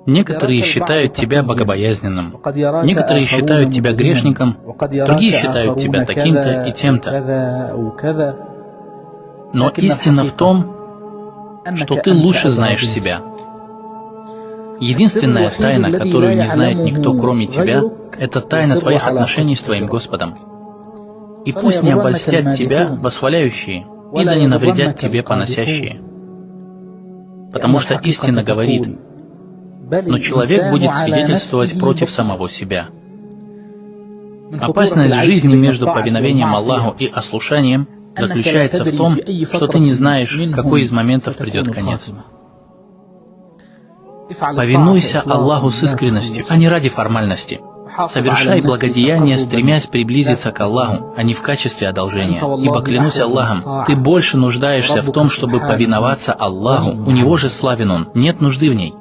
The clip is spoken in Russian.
Некоторые считают тебя богобоязненным, некоторые считают тебя грешником, другие считают тебя таким-то и тем-то. Но истина в том, что ты лучше знаешь себя. Единственная тайна, которую не знает никто, кроме тебя, это тайна твоих отношений с твоим Господом. И пусть не обольстят тебя восхваляющие, и да не навредят тебе поносящие. Потому что истина говорит: но человек будет свидетельствовать против самого себя. Опасность жизни между повиновением Аллаху и ослушанием заключается в том, что ты не знаешь, какой из моментов придет конец. Повинуйся Аллаху с искренностью, а не ради формальности. Совершай благодеяние, стремясь приблизиться к Аллаху, а не в качестве одолжения. Ибо, клянусь Аллахом, ты больше нуждаешься в том, чтобы повиноваться Аллаху, у Него же славен Он, нет нужды в ней.